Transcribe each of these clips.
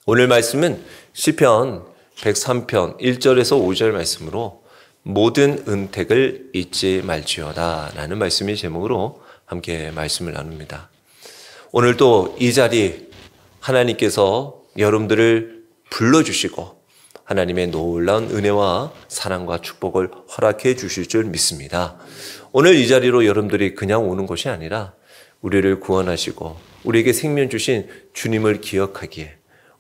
오늘 말씀은 시편 103편 1절에서 5절 말씀으로 모든 은택을 잊지 말지어다 라는 말씀이 제목으로 함께 말씀을 나눕니다. 오늘도 이 자리 하나님께서 여러분들을 불러주시고 하나님의 놀라운 은혜와 사랑과 축복을 허락해 주실 줄 믿습니다. 오늘 이 자리로 여러분들이 그냥 오는 것이 아니라 우리를 구원하시고 우리에게 생명 주신 주님을 기억하기에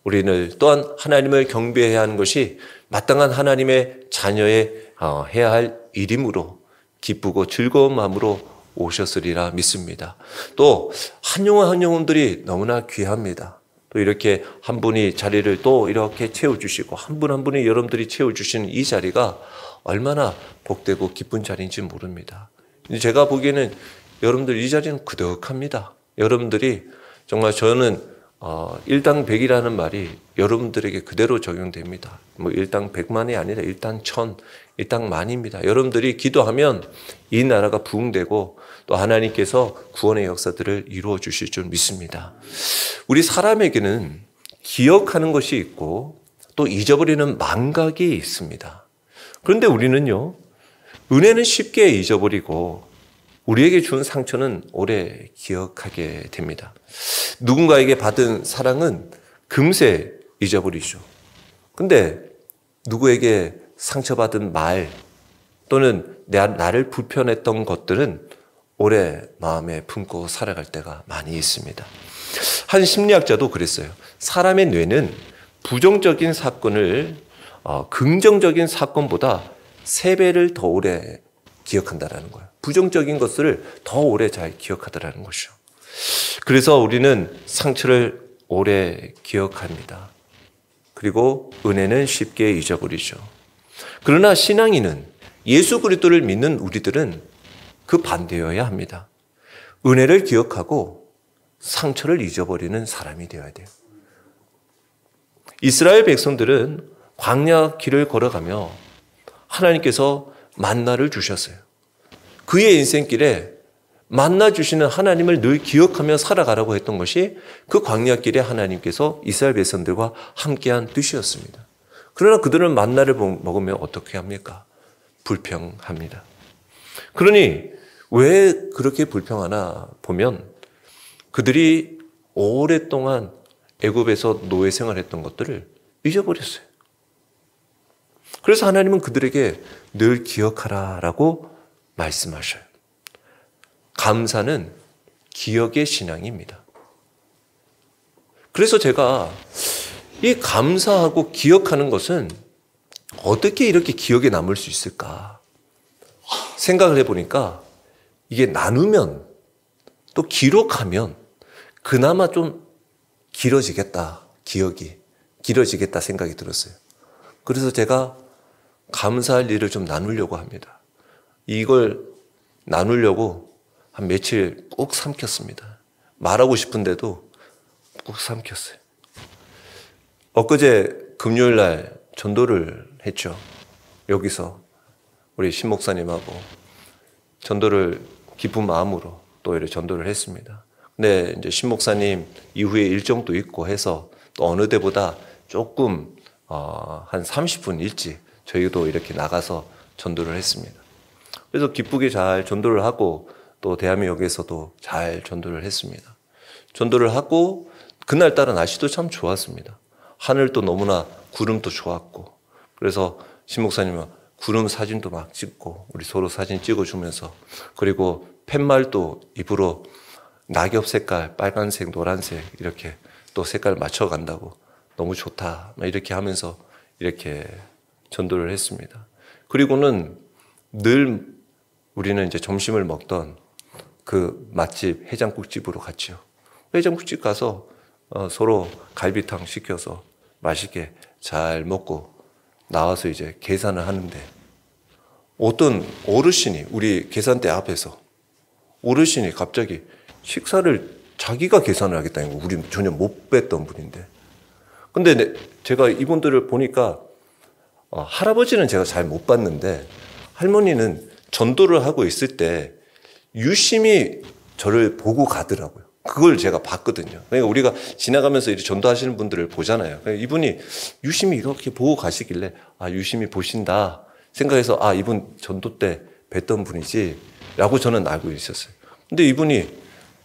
우리는 또한 하나님을 경배해야 하는 것이 마땅한 하나님의 자녀의 해야 할 일이므로 기쁘고 즐거운 마음으로 오셨으리라 믿습니다. 또 한 영혼 한 영혼들이 너무나 귀합니다. 또 이렇게 한 분이 자리를 또 이렇게 채워주시고 한 분 한 분이 여러분들이 채워주시는 이 자리가 얼마나 복되고 기쁜 자리인지 모릅니다. 제가 보기에는 여러분들 이 자리는 그득합니다. 여러분들이 정말 저는 일당 100이라는 말이 여러분들에게 그대로 적용됩니다. 뭐 일당 100만이 아니라 일당 1000, 일당 만입니다. 여러분들이 기도하면 이 나라가 부흥되고 또 하나님께서 구원의 역사들을 이루어 주실 줄 믿습니다. 우리 사람에게는 기억하는 것이 있고 또 잊어버리는 망각이 있습니다. 그런데 우리는요, 은혜는 쉽게 잊어버리고 우리에게 준 상처는 오래 기억하게 됩니다. 누군가에게 받은 사랑은 금세 잊어버리죠. 근데 누구에게 상처받은 말 또는 나를 불편했던 것들은 오래 마음에 품고 살아갈 때가 많이 있습니다. 한 심리학자도 그랬어요. 사람의 뇌는 부정적인 사건을 긍정적인 사건보다 3배를 더 오래 기억한다라는 거예요. 부정적인 것을 더 오래 잘 기억하더라는 것이죠. 그래서 우리는 상처를 오래 기억합니다. 그리고 은혜는 쉽게 잊어버리죠. 그러나 신앙인은 예수 그리스도를 믿는 우리들은 그 반대여야 합니다. 은혜를 기억하고 상처를 잊어버리는 사람이 되어야 돼요. 이스라엘 백성들은 광야 길을 걸어가며 하나님께서 만나를 주셨어요. 그의 인생길에 만나 주시는 하나님을 늘 기억하며 살아가라고 했던 것이 그 광야길에 하나님께서 이스라엘 백성들과 함께한 뜻이었습니다. 그러나 그들은 만나를 먹으면 어떻게 합니까? 불평합니다. 그러니 왜 그렇게 불평하나 보면 그들이 오랫동안 애굽에서 노예 생활했던 것들을 잊어버렸어요. 그래서 하나님은 그들에게 늘 기억하라라고 말씀하셔요. 감사는 기억의 신앙입니다. 그래서 제가 이 감사하고 기억하는 것은 어떻게 이렇게 기억에 남을 수 있을까 생각을 해보니까 이게 나누면 또 기록하면 그나마 좀 길어지겠다, 기억이 길어지겠다 생각이 들었어요. 그래서 제가 감사할 일을 좀 나누려고 합니다. 이걸 나누려고 한 며칠 꼭 삼켰습니다. 말하고 싶은데도 꼭 삼켰어요. 엊그제 금요일 날 전도를 했죠. 여기서 우리 신 목사님하고 전도를 기쁜 마음으로 또 이렇게 전도를 했습니다. 근데 이제 신 목사님 이후에 일정도 있고 해서 또 어느 때보다 조금 한 30분 일찍 저희도 이렇게 나가서 전도를 했습니다. 그래서 기쁘게 잘 전도를 하고 또 대한민국에서도 잘 전도를 했습니다. 전도를 하고 그날따라 날씨도 참 좋았습니다. 하늘도 너무나 구름도 좋았고 그래서 신 목사님은 구름 사진도 막 찍고 우리 서로 사진 찍어주면서 그리고 팻말도 입으로 낙엽 색깔 빨간색 노란색 이렇게 또 색깔 맞춰간다고 너무 좋다 이렇게 하면서 이렇게 전도를 했습니다. 그리고는 늘 우리는 이제 점심을 먹던 그 맛집 해장국집으로 갔죠. 해장국집 가서 서로 갈비탕 시켜서 맛있게 잘 먹고 나와서 이제 계산을 하는데 어떤 어르신이 우리 계산대 앞에서 어르신이 갑자기 식사를 자기가 계산을 하겠다는 거 우리 전혀 못 뵀던 분인데 근데 제가 이분들을 보니까 할아버지는 제가 잘 못 봤는데 할머니는 전도를 하고 있을 때 유심히 저를 보고 가더라고요. 그걸 제가 봤거든요. 그러니까 우리가 지나가면서 이렇게 전도하시는 분들을 보잖아요. 그러니까 이분이 유심히 이렇게 보고 가시길래 유심히 보신다 생각해서 이분 전도 때 뵀던 분이지 라고 저는 알고 있었어요. 근데 이분이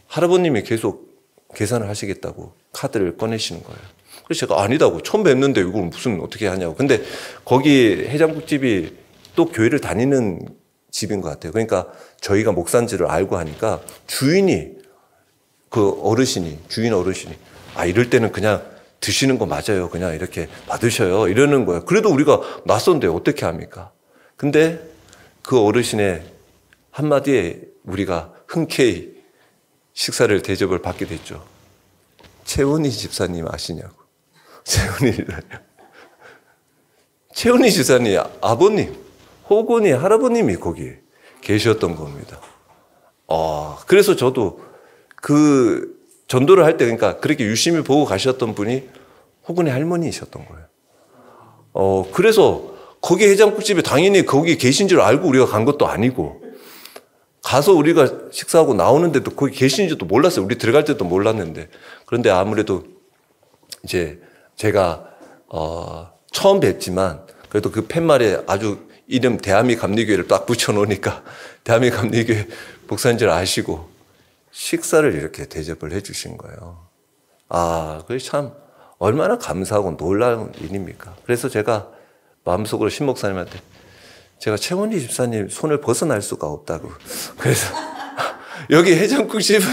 할아버님이 계속 계산을 하시겠다고 카드를 꺼내시는 거예요. 그래서 제가 아니다고, 처음 뵙는데 이걸 무슨 어떻게 하냐고. 근데 거기 해장국집이 또 교회를 다니는 집인 것 같아요. 그러니까 저희가 목사인지를 알고 하니까 주인 어르신이 이럴 때는 그냥 드시는 거 맞아요. 그냥 이렇게 받으셔요. 이러는 거예요. 그래도 우리가 낯선데 어떻게 합니까? 근데 그 어르신의 한마디에 우리가 흔쾌히 식사를 대접을 받게 됐죠. 최원희 집사님 아시냐고. 최원희 집사님 아버님, 호건이 할아버님이 거기 계셨던 겁니다. 그래서 저도 그 전도를 할 때, 그러니까 그렇게 유심히 보고 가셨던 분이 호건이 할머니이셨던 거예요. 그래서 거기 해장국집에 당연히 거기 계신 줄 알고 우리가 간 것도 아니고, 가서 우리가 식사하고 나오는데도 거기 계신지도 몰랐어요. 우리 들어갈 때도 몰랐는데. 그런데 아무래도 이제 제가 처음 뵙지만 그래도 그 팻말에 아주 이름 대한미 감리교회를 딱 붙여놓으니까 대한미 감리교회 목사인 줄 아시고 식사를 이렇게 대접을 해주신 거예요. 그게 참 얼마나 감사하고 놀라운 일입니까? 그래서 제가 마음속으로 신 목사님한테 제가 최원희 집사님 손을 벗어날 수가 없다고. 그래서 여기 해장국집은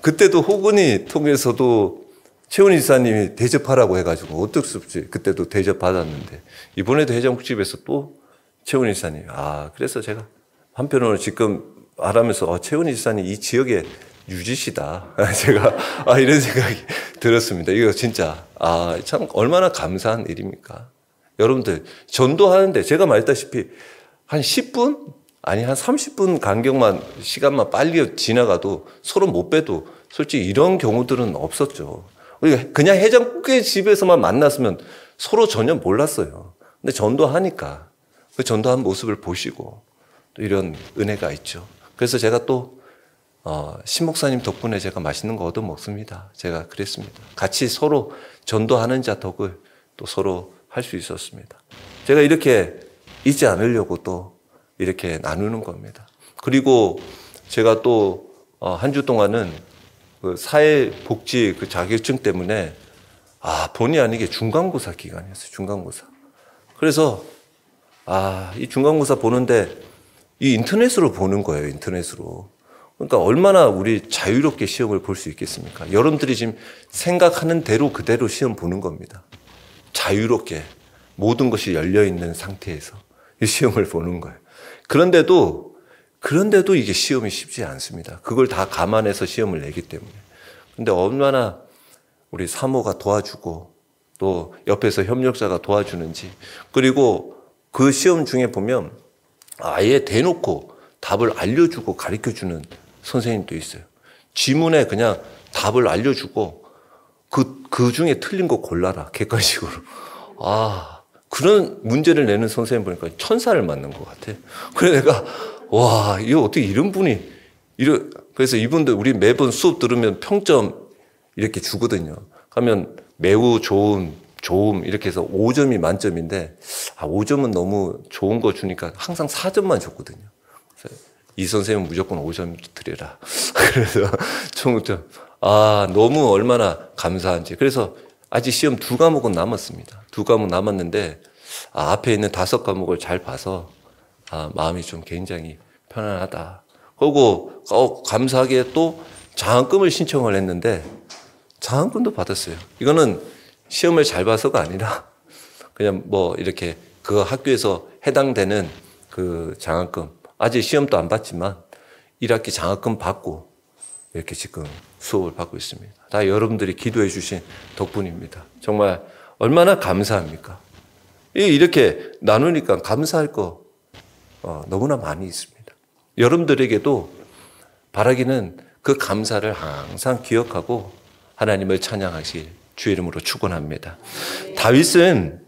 그때도 호근이 통해서도 최원희 집사님이 대접하라고 해가지고 어쩔 수 없이 그때도 대접받았는데 이번에도 해장국집에서 또 최원희 집사님. 그래서 제가 한편으로 지금 말하면서 최원희 집사님 이 지역의 유지시다. 제가 이런 생각이 들었습니다. 이거 진짜 참 얼마나 감사한 일입니까? 여러분들 전도하는데 제가 말했다시피 한 10분? 아니 한 30분 간격만 시간만 빨리 지나가도 서로 못 봬도 솔직히 이런 경우들은 없었죠. 그냥 해장국의 집에서만 만났으면 서로 전혀 몰랐어요. 근데 전도하니까 그 전도한 모습을 보시고 또 이런 은혜가 있죠. 그래서 제가 또 신목사님 덕분에 제가 맛있는 거 얻어 먹습니다. 제가 그랬습니다. 같이 서로 전도하는 자 덕을 또 서로 할 수 있었습니다. 제가 이렇게 잊지 않으려고 또 이렇게 나누는 겁니다. 그리고 제가 또 한 주 동안은 그 사회복지 그 자격증 때문에 본의 아니게 중간고사 기간이었어요. 중간고사. 그래서 이 중간고사 보는데 이 인터넷으로 보는 거예요. 인터넷으로. 그러니까 얼마나 우리 자유롭게 시험을 볼 수 있겠습니까? 여러분들이 지금 생각하는 대로 그대로 시험 보는 겁니다. 자유롭게 모든 것이 열려있는 상태에서 이 시험을 보는 거예요. 그런데도 이게 시험이 쉽지 않습니다. 그걸 다 감안해서 시험을 내기 때문에. 근데 얼마나 우리 사모가 도와주고 또 옆에서 협력자가 도와주는지, 그리고 그 시험 중에 보면 아예 대놓고 답을 알려주고 가르쳐주는 선생님도 있어요. 지문에 그냥 답을 알려주고 그 중에 틀린 거 골라라. 객관식으로. 그런 문제를 내는 선생님 보니까 천사를 만난 것 같아. 그래 내가 이거 어떻게 이런 분이 그래서 이분들 우리 매번 수업 들으면 평점 이렇게 주거든요. 하면 매우 좋음 이렇게 해서 5점이 만점인데 5점은 너무 좋은 거 주니까 항상 4점만 줬거든요. 그래서 이 선생님은 무조건 5점 드려라. 그래서 총점. 너무 얼마나 감사한지. 그래서 아직 시험 2과목은 남았습니다. 2과목 남았는데 앞에 있는 5과목을 잘 봐서 마음이 좀 굉장히 편안하다. 그리고 감사하게 또 장학금을 신청을 했는데 장학금도 받았어요. 이거는 시험을 잘 봐서가 아니라 그냥 뭐 이렇게 그 학교에서 해당되는 그 장학금, 아직 시험도 안 봤지만 1학기 장학금 받고 이렇게 지금 수업을 받고 있습니다. 다 여러분들이 기도해 주신 덕분입니다. 정말 얼마나 감사합니까? 이렇게 나누니까 감사할 거 너무나 많이 있습니다. 여러분들에게도 바라기는 그 감사를 항상 기억하고 하나님을 찬양하실 주의 이름으로 축원합니다. 다윗은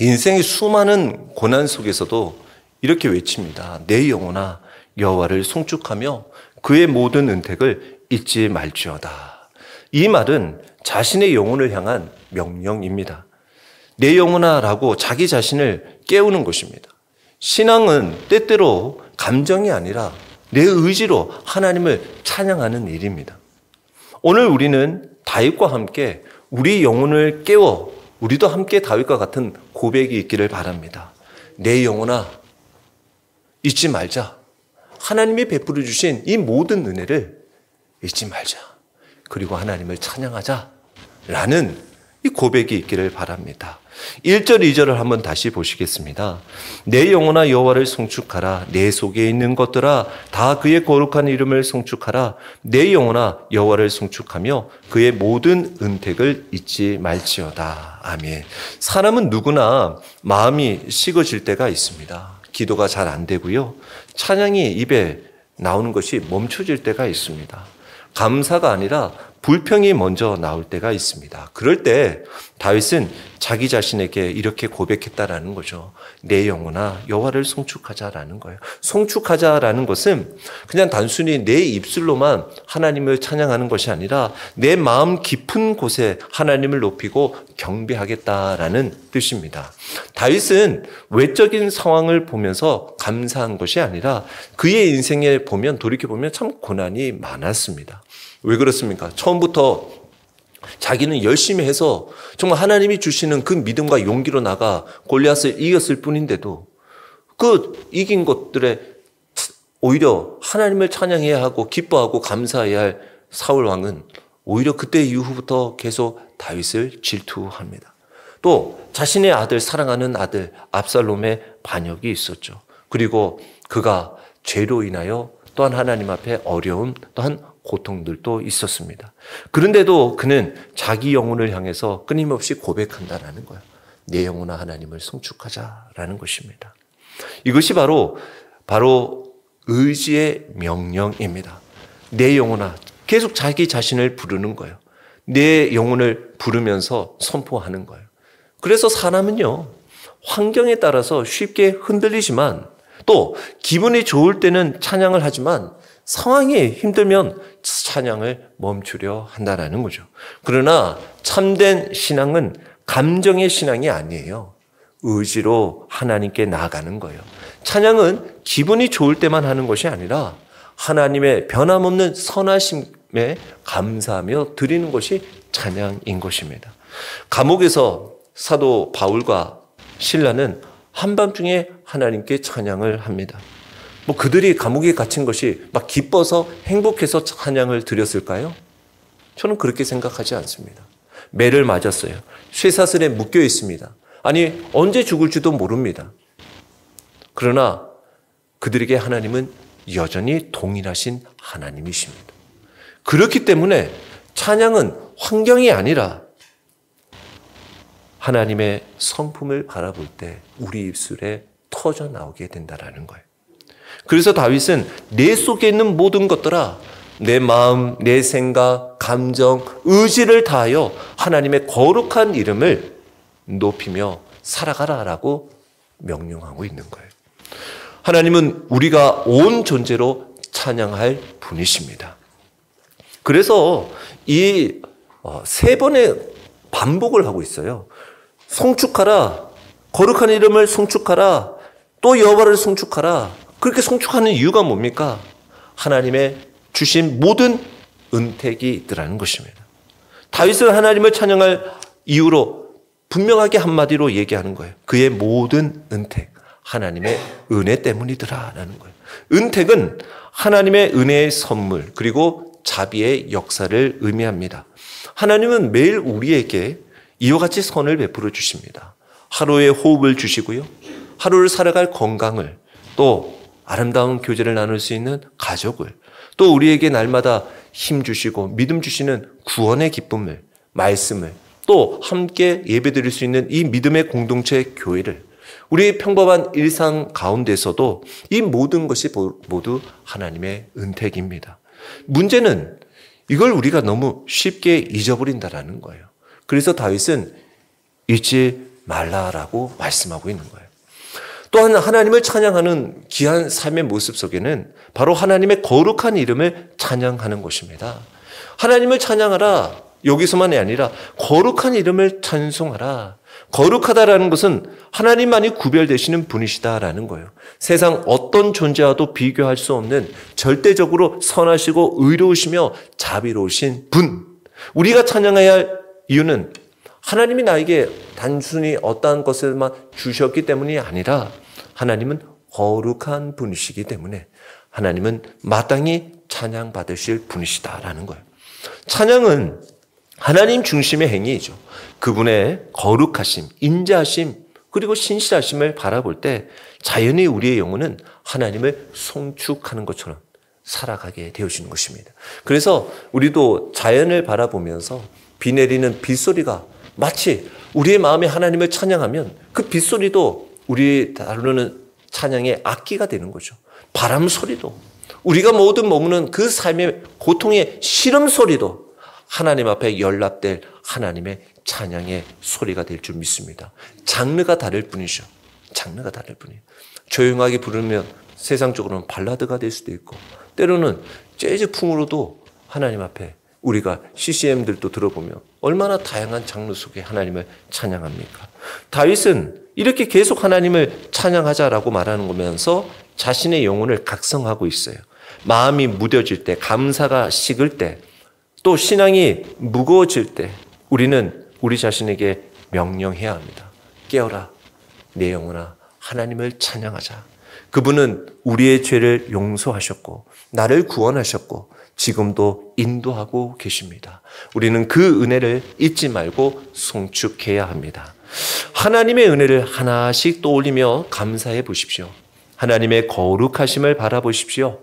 인생의 수많은 고난 속에서도 이렇게 외칩니다. 내 영혼아 여호와를 송축하며 그의 모든 은택을 잊지 말지어다. 이 말은 자신의 영혼을 향한 명령입니다. 내 영혼아 라고 자기 자신을 깨우는 것입니다. 신앙은 때때로 감정이 아니라 내 의지로 하나님을 찬양하는 일입니다. 오늘 우리는 다윗과 함께 우리 영혼을 깨워 우리도 함께 다윗과 같은 고백이 있기를 바랍니다. 내 영혼아 잊지 말자. 하나님이 베풀어 주신 이 모든 은혜를 잊지 말자. 그리고 하나님을 찬양하자 라는 이 고백이 있기를 바랍니다. 1절 2절을 한번 다시 보시겠습니다. 내 영혼아 여호와를 송축하라. 내 속에 있는 것들아 다 그의 거룩한 이름을 송축하라. 내 영혼아 여호와를 송축하며 그의 모든 은택을 잊지 말지어다. 아멘. 사람은 누구나 마음이 식어질 때가 있습니다. 기도가 잘 안 되고요. 찬양이 입에 나오는 것이 멈춰질 때가 있습니다. 감사가 아니라 불평이 먼저 나올 때가 있습니다. 그럴 때 다윗은 자기 자신에게 이렇게 고백했다라는 거죠. 내 영혼아 여호와를 송축하자라는 거예요. 송축하자라는 것은 그냥 단순히 내 입술로만 하나님을 찬양하는 것이 아니라 내 마음 깊은 곳에 하나님을 높이고 경배하겠다라는 뜻입니다. 다윗은 외적인 상황을 보면서 감사한 것이 아니라 그의 인생에 보면 돌이켜보면 참 고난이 많았습니다. 왜 그렇습니까? 처음부터 자기는 열심히 해서 정말 하나님이 주시는 그 믿음과 용기로 나가 골리앗을 이겼을 뿐인데도 그 이긴 것들에 오히려 하나님을 찬양해야 하고 기뻐하고 감사해야 할 사울 왕은 오히려 그때 이후부터 계속 다윗을 질투합니다. 또 자신의 아들, 사랑하는 아들 압살롬의 반역이 있었죠. 그리고 그가 죄로 인하여 또한 하나님 앞에 어려움, 또한 고통들도 있었습니다. 그런데도 그는 자기 영혼을 향해서 끊임없이 고백한다라는 거예요. 내 영혼아 하나님을 송축하자라는 것입니다. 이것이 바로 의지의 명령입니다. 내 영혼아 계속 자기 자신을 부르는 거예요. 내 영혼을 부르면서 선포하는 거예요. 그래서 사람은요 환경에 따라서 쉽게 흔들리지만 또 기분이 좋을 때는 찬양을 하지만 상황이 힘들면 찬양을 멈추려 한다는 거죠. 그러나 참된 신앙은 감정의 신앙이 아니에요. 의지로 하나님께 나아가는 거예요. 찬양은 기분이 좋을 때만 하는 것이 아니라 하나님의 변함없는 선하심에 감사하며 드리는 것이 찬양인 것입니다. 감옥에서 사도 바울과 실라는 한밤중에 하나님께 찬양을 합니다. 그들이 감옥에 갇힌 것이 막 기뻐서 행복해서 찬양을 드렸을까요? 저는 그렇게 생각하지 않습니다. 매를 맞았어요. 쇠사슬에 묶여 있습니다. 아니 언제 죽을지도 모릅니다. 그러나 그들에게 하나님은 여전히 동일하신 하나님이십니다. 그렇기 때문에 찬양은 환경이 아니라 하나님의 성품을 바라볼 때 우리 입술에 터져 나오게 된다는 거예요. 그래서 다윗은 내 속에 있는 모든 것들아 내 마음, 내 생각, 감정, 의지를 다하여 하나님의 거룩한 이름을 높이며 살아가라라고 명령하고 있는 거예요. 하나님은 우리가 온 존재로 찬양할 분이십니다. 그래서 이 세 번의 반복을 하고 있어요. 송축하라, 거룩한 이름을 송축하라, 또 여호와를 송축하라. 그렇게 송축하는 이유가 뭡니까? 하나님의 주신 모든 은택이 있더라는 것입니다. 다윗은 하나님을 찬양할 이유로 분명하게 한마디로 얘기하는 거예요. 그의 모든 은택, 하나님의 은혜 때문이더라라는 거예요. 은택은 하나님의 은혜의 선물 그리고 자비의 역사를 의미합니다. 하나님은 매일 우리에게 이와 같이 선을 베풀어 주십니다. 하루의 호흡을 주시고요. 하루를 살아갈 건강을, 또 아름다운 교제를 나눌 수 있는 가족을, 또 우리에게 날마다 힘 주시고 믿음 주시는 구원의 기쁨을, 말씀을, 또 함께 예배드릴 수 있는 이 믿음의 공동체 교회를, 우리의 평범한 일상 가운데서도 이 모든 것이 모두 하나님의 은택입니다. 문제는 이걸 우리가 너무 쉽게 잊어버린다라는 거예요. 그래서 다윗은 잊지 말라라고 말씀하고 있는 거예요. 또한 하나님을 찬양하는 귀한 삶의 모습 속에는 바로 하나님의 거룩한 이름을 찬양하는 것입니다. 하나님을 찬양하라. 여기서만이 아니라 거룩한 이름을 찬송하라. 거룩하다라는 것은 하나님만이 구별되시는 분이시다라는 거예요. 세상 어떤 존재와도 비교할 수 없는 절대적으로 선하시고 의로우시며 자비로우신 분. 우리가 찬양해야 할 이유는 하나님이 나에게 단순히 어떠한 것을만 주셨기 때문이 아니라 하나님은 거룩한 분이시기 때문에 하나님은 마땅히 찬양받으실 분이시다라는 거예요. 찬양은 하나님 중심의 행위이죠. 그분의 거룩하심, 인자하심, 그리고 신실하심을 바라볼 때 자연히 우리의 영혼은 하나님을 송축하는 것처럼 살아가게 되어지는 것입니다. 그래서 우리도 자연을 바라보면서 비 내리는 빗소리가 마치 우리의 마음에 하나님을 찬양하면 그 빗소리도 우리 다루는 찬양의 악기가 되는 거죠. 바람 소리도, 우리가 모든 머무는 그 삶의 고통의 시름 소리도 하나님 앞에 연락될 하나님의 찬양의 소리가 될 줄 믿습니다. 장르가 다를 뿐이죠. 장르가 다를 뿐이에요. 조용하게 부르면 세상적으로는 발라드가 될 수도 있고, 때로는 재즈풍으로도 하나님 앞에 우리가 CCM들도 들어보면 얼마나 다양한 장르 속에 하나님을 찬양합니까? 다윗은 이렇게 계속 하나님을 찬양하자라고 말하는 거면서 자신의 영혼을 각성하고 있어요. 마음이 무뎌질 때, 감사가 식을 때, 또 신앙이 무거워질 때 우리는 우리 자신에게 명령해야 합니다. 깨어라, 내 영혼아, 하나님을 찬양하자. 그분은 우리의 죄를 용서하셨고 나를 구원하셨고 지금도 인도하고 계십니다. 우리는 그 은혜를 잊지 말고 송축해야 합니다. 하나님의 은혜를 하나씩 떠올리며 감사해 보십시오. 하나님의 거룩하심을 바라보십시오.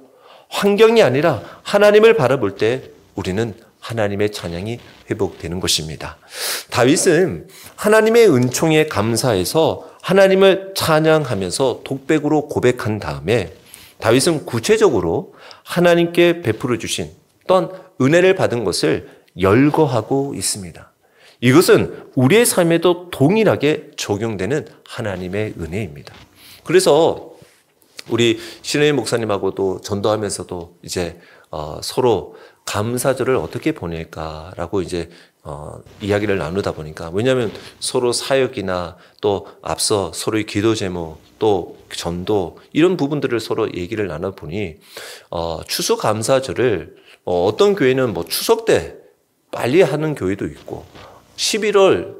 환경이 아니라 하나님을 바라볼 때 우리는 하나님의 찬양이 회복되는 것입니다. 다윗은 하나님의 은총에 감사해서 하나님을 찬양하면서 독백으로 고백한 다음에 다윗은 구체적으로 하나님께 베풀어 주신 어떤 은혜를 받은 것을 열거하고 있습니다. 이것은 우리의 삶에도 동일하게 적용되는 하나님의 은혜입니다. 그래서 우리 신혜인 목사님하고도 전도하면서도 이제 서로 감사절을 어떻게 보낼까라고 이제 이야기를 나누다 보니까, 왜냐하면 서로 사역이나 또 앞서 서로의 기도 제목 또 전도 이런 부분들을 서로 얘기를 나눠보니 추수감사절을 어떤 교회는 뭐 추석 때 빨리 하는 교회도 있고 11월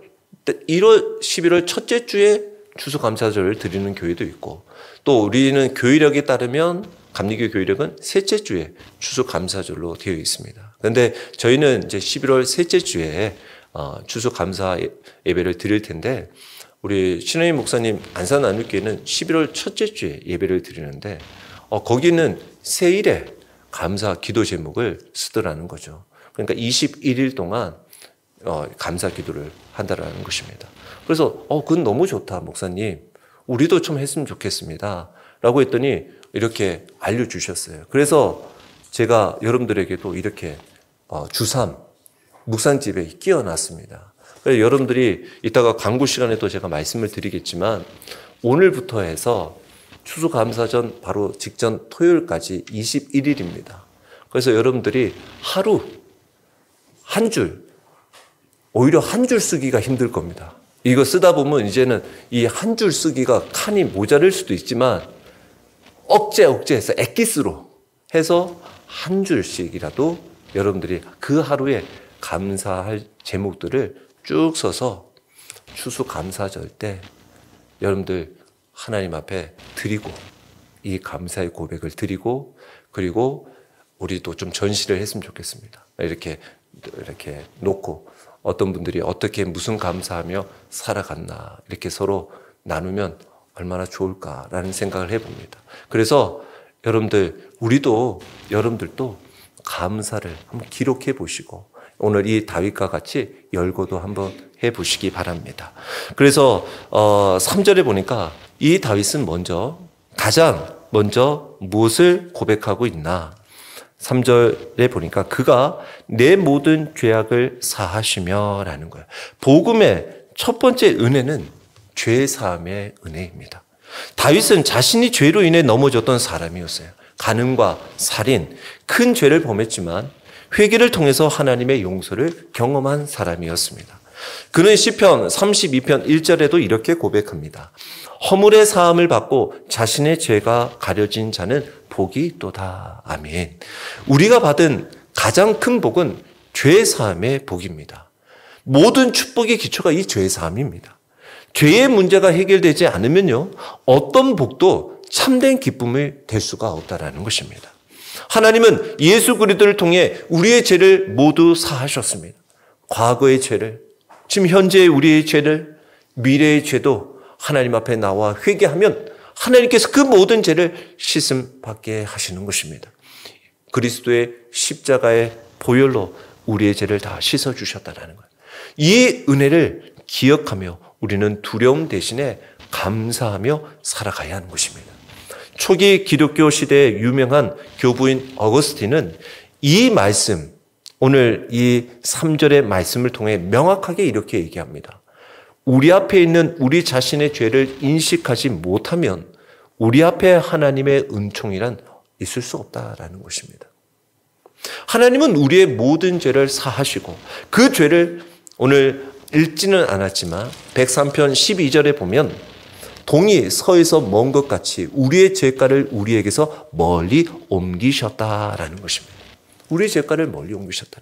첫째 주에 추수감사절을 드리는 교회도 있고, 또 우리는 교회력에 따르면 감리교 교회력은 셋째 주에 추수감사절로 되어 있습니다. 그런데 저희는 이제 11월 셋째 주에 추수감사 예배를 드릴 텐데, 우리 신혜인 목사님 안산나눔교회는 11월 첫째 주에 예배를 드리는데 거기는 세일에 감사 기도 제목을 쓰더라는 거죠. 그러니까 21일 동안 감사 기도를 한다라는 것입니다. 그래서 그건 너무 좋다 목사님, 우리도 좀 했으면 좋겠습니다 라고 했더니 이렇게 알려주셨어요. 그래서 제가 여러분들에게도 이렇게 주삼 묵상집에 끼워놨습니다. 그래서 여러분들이 이따가 광고 시간에도 제가 말씀을 드리겠지만 오늘부터 해서 추수감사전 바로 직전 토요일까지 21일입니다. 그래서 여러분들이 하루 한 줄, 오히려 한 줄 쓰기가 힘들 겁니다. 이거 쓰다 보면 이제는 이 한 줄 쓰기가 칸이 모자랄 수도 있지만 억제해서 엑기스로 해서 한 줄씩이라도 여러분들이 그 하루에 감사할 제목들을 쭉 써서 추수감사절 때 여러분들 하나님 앞에 드리고, 이 감사의 고백을 드리고, 그리고 우리도 좀 전시를 했으면 좋겠습니다. 이렇게 놓고 어떤 분들이 어떻게 무슨 감사하며 살아갔나 이렇게 서로 나누면 얼마나 좋을까라는 생각을 해봅니다. 그래서 여러분들도 감사를 한번 기록해 보시고 오늘 이 다윗과 같이 열거도 한번 해보시기 바랍니다. 그래서 3절에 보니까 이 다윗은 가장 먼저 무엇을 고백하고 있나? 3절에 보니까 그가 내 모든 죄악을 사하시며 라는 거예요. 복음의 첫 번째 은혜는 죄 사함의 은혜입니다. 다윗은 자신이 죄로 인해 넘어졌던 사람이었어요. 간음과 살인, 큰 죄를 범했지만 회개를 통해서 하나님의 용서를 경험한 사람이었습니다. 그는 시편 32편 1절에도 이렇게 고백합니다. 허물의 사함을 받고 자신의 죄가 가려진 자는 복이 있도다. 아멘. 우리가 받은 가장 큰 복은 죄 사함의 복입니다. 모든 축복의 기초가 이 죄 사함입니다. 죄의 문제가 해결되지 않으면요, 어떤 복도 참된 기쁨이 될 수가 없다라는 것입니다. 하나님은 예수 그리스도를 통해 우리의 죄를 모두 사하셨습니다. 과거의 죄를, 지금 현재의 우리의 죄를, 미래의 죄도 하나님 앞에 나와 회개하면 하나님께서 그 모든 죄를 씻음 받게 하시는 것입니다. 그리스도의 십자가의 보혈로 우리의 죄를 다 씻어주셨다는 거예요. 이 은혜를 기억하며 우리는 두려움 대신에 감사하며 살아가야 하는 것입니다. 초기 기독교 시대의 유명한 교부인 어거스틴은 이 말씀, 오늘 이 3절의 말씀을 통해 명확하게 이렇게 얘기합니다. 우리 앞에 있는 우리 자신의 죄를 인식하지 못하면 우리 앞에 하나님의 은총이란 있을 수 없다라는 것입니다. 하나님은 우리의 모든 죄를 사하시고 그 죄를 오늘 읽지는 않았지만 103편 12절에 보면 동이 서에서 먼 것 같이 우리의 죄가를 우리에게서 멀리 옮기셨다라는 것입니다. 우리의 죄가를 멀리 옮기셨다.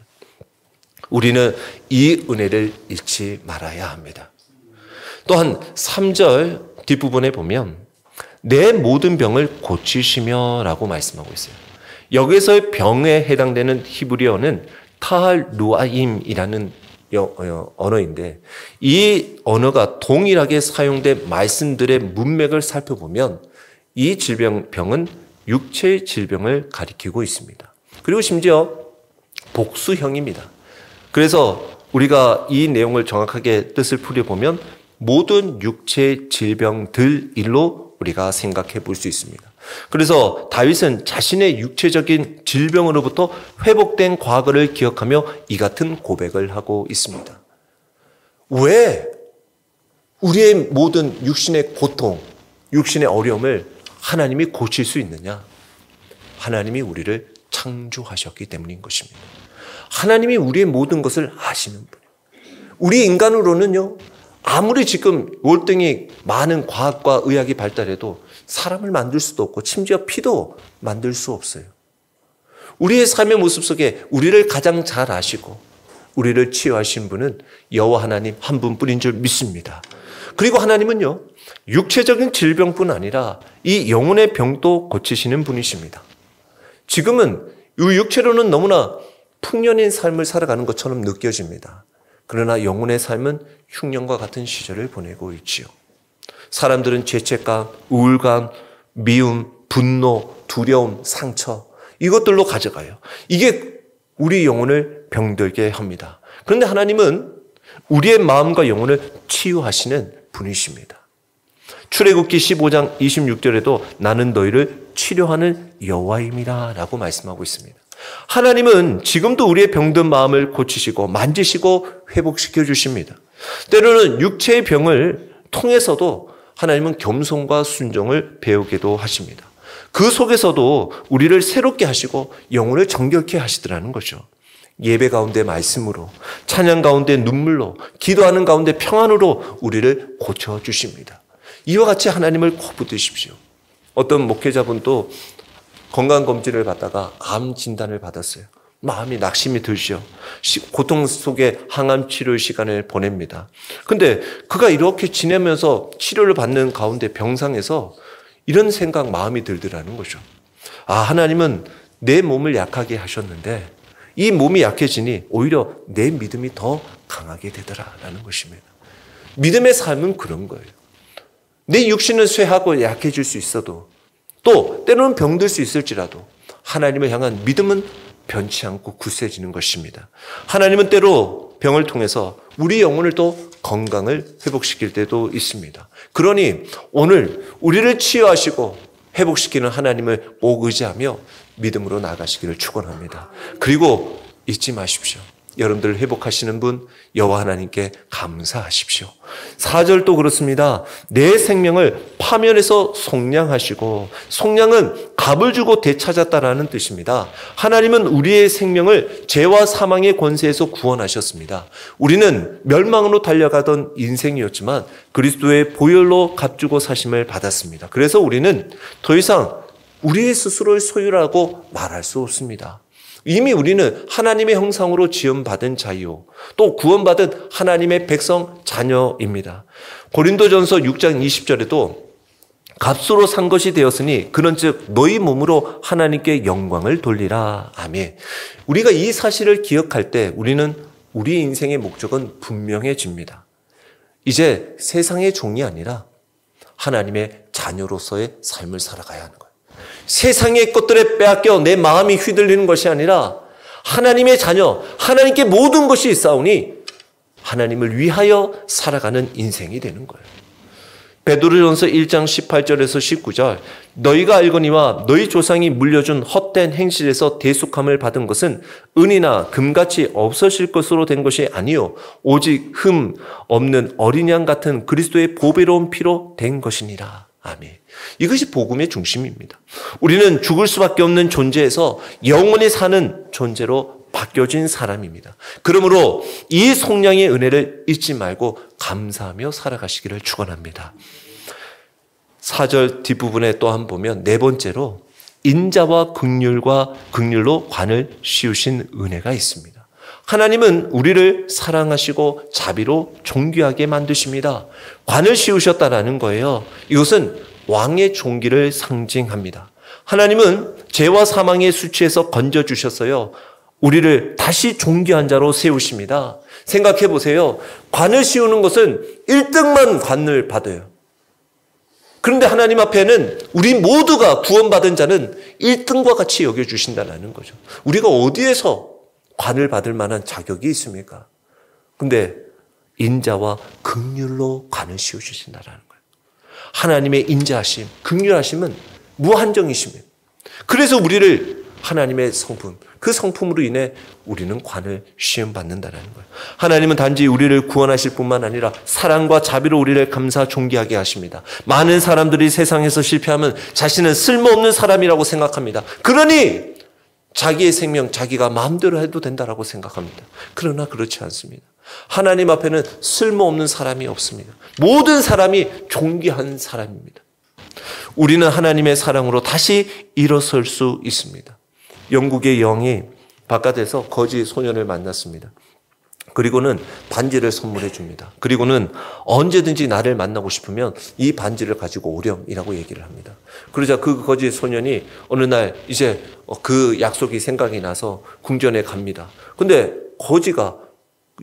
우리는 이 은혜를 잊지 말아야 합니다. 또한 3절 뒷부분에 보면 내 모든 병을 고치시며 라고 말씀하고 있어요. 여기서의 병에 해당되는 히브리어는 타할루아임이라는 언어인데 이 언어가 동일하게 사용된 말씀들의 문맥을 살펴보면 이 병은 육체의 질병을 가리키고 있습니다. 그리고 심지어 복수형입니다. 그래서 우리가 이 내용을 정확하게 뜻을 풀어보면 모든 육체의 질병들일로 우리가 생각해 볼 수 있습니다. 그래서 다윗은 자신의 육체적인 질병으로부터 회복된 과거를 기억하며 이 같은 고백을 하고 있습니다. 왜 우리의 모든 육신의 고통, 육신의 어려움을 하나님이 고칠 수 있느냐? 하나님이 우리를 창조하셨기 때문인 것입니다. 하나님이 우리의 모든 것을 아시는 분이에요. 우리 인간으로는요, 아무리 지금 월등히 많은 과학과 의학이 발달해도 사람을 만들 수도 없고 심지어 피도 만들 수 없어요. 우리의 삶의 모습 속에 우리를 가장 잘 아시고 우리를 치유하신 분은 여호와 하나님 한 분뿐인 줄 믿습니다. 그리고 하나님은요, 육체적인 질병뿐 아니라 이 영혼의 병도 고치시는 분이십니다. 지금은 이 육체로는 너무나 풍년인 삶을 살아가는 것처럼 느껴집니다. 그러나 영혼의 삶은 흉년과 같은 시절을 보내고 있지요. 사람들은 죄책감, 우울감, 미움, 분노, 두려움, 상처 이것들로 가져가요. 이게 우리 영혼을 병들게 합니다. 그런데 하나님은 우리의 마음과 영혼을 치유하시는 분이십니다. 출애굽기 15장 26절에도 나는 너희를 치료하는 여호와임이라 라고 말씀하고 있습니다. 하나님은 지금도 우리의 병든 마음을 고치시고 만지시고 회복시켜 주십니다. 때로는 육체의 병을 통해서도 하나님은 겸손과 순종을 배우기도 하십니다. 그 속에서도 우리를 새롭게 하시고 영혼을 정결케 하시더라는 거죠. 예배 가운데 말씀으로, 찬양 가운데 눈물로, 기도하는 가운데 평안으로 우리를 고쳐주십니다. 이와 같이 하나님을 고붙드십시오. 어떤 목회자분도 건강검진을 받다가 암 진단을 받았어요. 마음이 낙심이 들죠. 고통 속에 항암 치료 시간을 보냅니다. 근데 그가 이렇게 지내면서 치료를 받는 가운데 병상에서 이런 생각, 마음이 들더라는 거죠. 아, 하나님은 내 몸을 약하게 하셨는데 이 몸이 약해지니 오히려 내 믿음이 더 강하게 되더라라는 것입니다. 믿음의 삶은 그런 거예요. 내 육신은 쇠하고 약해질 수 있어도 또 때로는 병들 수 있을지라도 하나님을 향한 믿음은 변치 않고 굳세지는 것입니다. 하나님은 때로 병을 통해서 우리 영혼을 또 건강을 회복시킬 때도 있습니다. 그러니 오늘 우리를 치유하시고 회복시키는 하나님을 꼭 의지하며 믿음으로 나아가시기를 축원합니다. 그리고 잊지 마십시오. 여러분들을 회복하시는 분 여호와 하나님께 감사하십시오. 4절도 그렇습니다. 내 생명을 파멸해서 속량하시고, 속량은 값을 주고 되찾았다라는 뜻입니다. 하나님은 우리의 생명을 죄와 사망의 권세에서 구원하셨습니다. 우리는 멸망으로 달려가던 인생이었지만 그리스도의 보혈로 값주고 사심을 받았습니다. 그래서 우리는 더 이상 우리의 스스로의 소유라고 말할 수 없습니다. 이미 우리는 하나님의 형상으로 지음받은 자요, 또 구원받은 하나님의 백성 자녀입니다. 고린도전서 6장 20절에도 값으로 산 것이 되었으니 그런즉 너희 몸으로 하나님께 영광을 돌리라. 아멘. 우리가 이 사실을 기억할 때 우리는 우리 인생의 목적은 분명해집니다. 이제 세상의 종이 아니라 하나님의 자녀로서의 삶을 살아가야 하는 거예요. 세상의 것들에 빼앗겨 내 마음이 휘둘리는 것이 아니라 하나님의 자녀, 하나님께 모든 것이 있사오니 하나님을 위하여 살아가는 인생이 되는 거예요. 베드로전서 1장 18절에서 19절, 너희가 알거니와 너희 조상이 물려준 헛된 행실에서 대속함을 받은 것은 은이나 금같이 없어질 것으로 된 것이 아니요 오직 흠 없는 어린 양 같은 그리스도의 보배로운 피로 된 것이니라. 아멘. 이것이 복음의 중심입니다. 우리는 죽을 수밖에 없는 존재에서 영원히 사는 존재로 바뀌어진 사람입니다. 그러므로 이 속량의 은혜를 잊지 말고 감사하며 살아가시기를 축원합니다. 4절 뒷부분에 또 한번 보면 네 번째로 인자와 긍휼로 관을 씌우신 은혜가 있습니다. 하나님은 우리를 사랑하시고 자비로 존귀하게 만드십니다. 관을 씌우셨다라는 거예요. 이것은 왕의 존귀를 상징합니다. 하나님은 죄와 사망의 수치에서 건져주셨어요. 우리를 다시 존귀한 자로 세우십니다. 생각해 보세요. 관을 씌우는 것은 1등만 관을 받아요. 그런데 하나님 앞에는 우리 모두가 구원받은 자는 1등과 같이 여겨주신다는 거죠. 우리가 어디에서 관을 받을 만한 자격이 있습니까? 근데 인자와 긍휼로 관을 씌워주신다는 거예요. 하나님의 인자하심, 긍휼하심은 무한정이십니다. 그래서 우리를 하나님의 성품, 그 성품으로 인해 우리는 관을 시험받는다는 거예요. 하나님은 단지 우리를 구원하실 뿐만 아니라 사랑과 자비로 우리를 감사 존귀하게 하십니다. 많은 사람들이 세상에서 실패하면 자신은 쓸모없는 사람이라고 생각합니다. 그러니 자기의 생명, 자기가 마음대로 해도 된다라고 생각합니다. 그러나 그렇지 않습니다. 하나님 앞에는 쓸모없는 사람이 없습니다. 모든 사람이 존귀한 사람입니다. 우리는 하나님의 사랑으로 다시 일어설 수 있습니다. 영국의 영이 바깥에서 거지 소년을 만났습니다. 그리고는 반지를 선물해 줍니다. 그리고는 언제든지 나를 만나고 싶으면 이 반지를 가지고 오렴이라고 얘기를 합니다. 그러자 그 거지 소년이 어느 날 이제 그 약속이 생각이 나서 궁전에 갑니다. 근데 거지가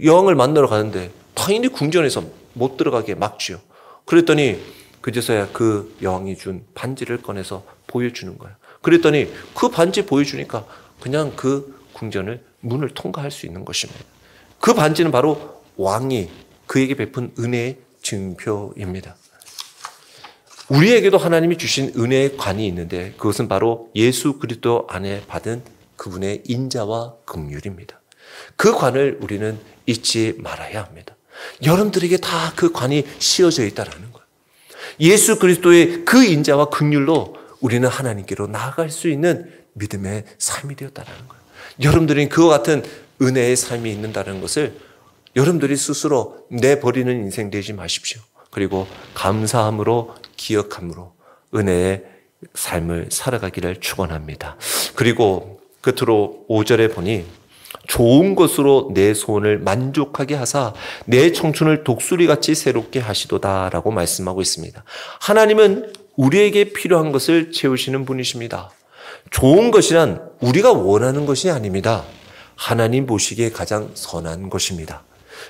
여왕을 만나러 가는데 당연히 궁전에서 못 들어가게 막지요. 그랬더니 그제서야 그 여왕이 준 반지를 꺼내서 보여주는 거예요. 그랬더니 그 반지 보여주니까 그냥 그 궁전을 문을 통과할 수 있는 것입니다. 그 반지는 바로 왕이 그에게 베푼 은혜의 증표입니다. 우리에게도 하나님이 주신 은혜의 관이 있는데 그것은 바로 예수 그리스도 안에 받은 그분의 인자와 긍휼입니다. 그 관을 우리는 잊지 말아야 합니다. 여러분들에게 다 그 관이 씌워져 있다는 거예요. 예수 그리스도의 그 인자와 긍휼로 우리는 하나님께로 나아갈 수 있는 믿음의 삶이 되었다는 거예요. 여러분들이 그와 같은 은혜의 삶이 있는다는 것을 여러분들이 스스로 내버리는 인생 되지 마십시오. 그리고 감사함으로 기억함으로 은혜의 삶을 살아가기를 축원합니다. 그리고 끝으로 5절에 보니 좋은 것으로 내 소원을 만족하게 하사 내 청춘을 독수리같이 새롭게 하시도다라고 말씀하고 있습니다. 하나님은 우리에게 필요한 것을 채우시는 분이십니다. 좋은 것이란 우리가 원하는 것이 아닙니다. 하나님 보시기에 가장 선한 것입니다.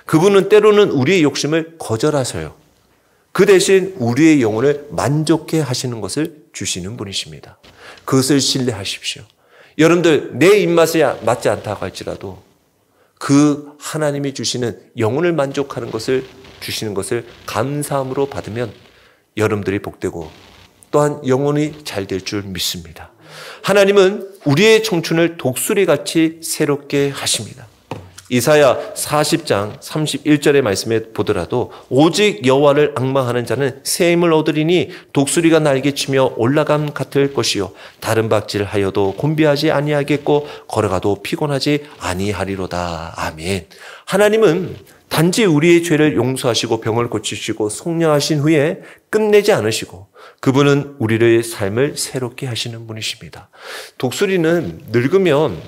그분은 때로는 우리의 욕심을 거절하셔요. 그 대신 우리의 영혼을 만족해 하시는 것을 주시는 분이십니다. 그것을 신뢰하십시오. 여러분들 내 입맛에 맞지 않다고 할지라도 그 하나님이 주시는 영혼을 만족하는 것을 주시는 것을 감사함으로 받으면 여러분들이 복되고 또한 영혼이 잘 될 줄 믿습니다. 하나님은 우리의 청춘을 독수리같이 새롭게 하십니다. 이사야 40장 31절의 말씀에 보더라도 오직 여호와를 앙망하는 자는 새 힘을 얻으리니 독수리가 날개치며 올라감 같을 것이요 다른 박질하여도 곤비하지 아니하겠고 걸어가도 피곤하지 아니하리로다. 아멘. 하나님은 단지 우리의 죄를 용서하시고 병을 고치시고 속량하신 후에 끝내지 않으시고 그분은 우리의 삶을 새롭게 하시는 분이십니다. 독수리는 늙으면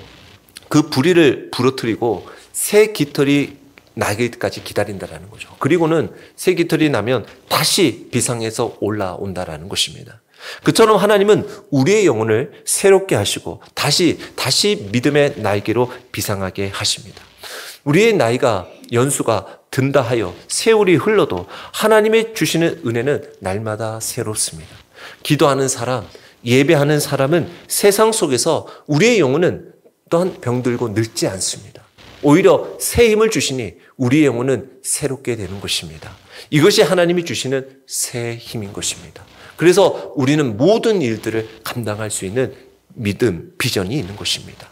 그 부리를 부러뜨리고 새 깃털이 나기까지 기다린다라는 거죠. 그리고는 새 깃털이 나면 다시 비상에서 올라온다라는 것입니다. 그처럼 하나님은 우리의 영혼을 새롭게 하시고 다시 믿음의 날개로 비상하게 하십니다. 우리의 나이가 연수가 든다 하여 세월이 흘러도 하나님의 주시는 은혜는 날마다 새롭습니다. 기도하는 사람, 예배하는 사람은 세상 속에서 우리의 영혼은 또한 병들고 늙지 않습니다. 오히려 새 힘을 주시니 우리의 영혼은 새롭게 되는 것입니다. 이것이 하나님이 주시는 새 힘인 것입니다. 그래서 우리는 모든 일들을 감당할 수 있는 믿음, 비전이 있는 것입니다.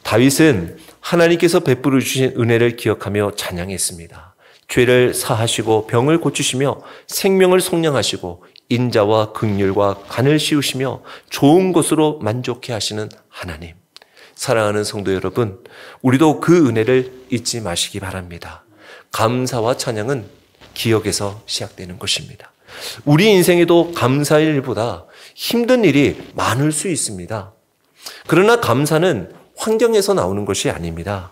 다윗은 하나님께서 베풀어 주신 은혜를 기억하며 찬양했습니다. 죄를 사하시고 병을 고치시며 생명을 속량하시고 인자와 긍휼과 간을 씌우시며 좋은 것으로 만족해 하시는 하나님. 사랑하는 성도 여러분, 우리도 그 은혜를 잊지 마시기 바랍니다. 감사와 찬양은 기억에서 시작되는 것입니다. 우리 인생에도 감사의 일보다 힘든 일이 많을 수 있습니다. 그러나 감사는 환경에서 나오는 것이 아닙니다.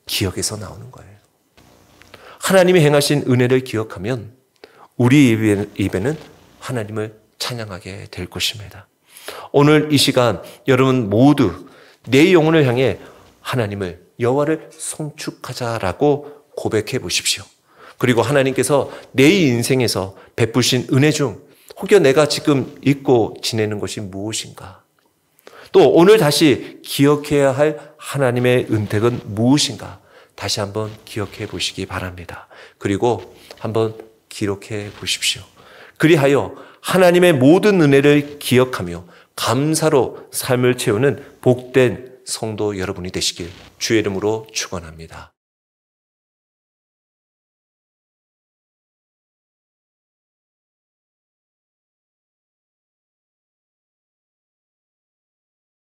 기억에서 나오는 거예요. 하나님이 행하신 은혜를 기억하면 우리 입에는 하나님을 찬양하게 될 것입니다. 오늘 이 시간 여러분 모두 내 영혼을 향해 하나님을 여호와를 송축하자라고 고백해 보십시오. 그리고 하나님께서 내 인생에서 베푸신 은혜 중 혹여 내가 지금 잊고 지내는 것이 무엇인가? 또 오늘 다시 기억해야 할 하나님의 은택은 무엇인가? 다시 한번 기억해 보시기 바랍니다. 그리고 한번 기록해 보십시오. 그리하여 하나님의 모든 은혜를 기억하며 감사로 삶을 채우는 복된 성도 여러분이 되시길 주의 이름으로 축원합니다.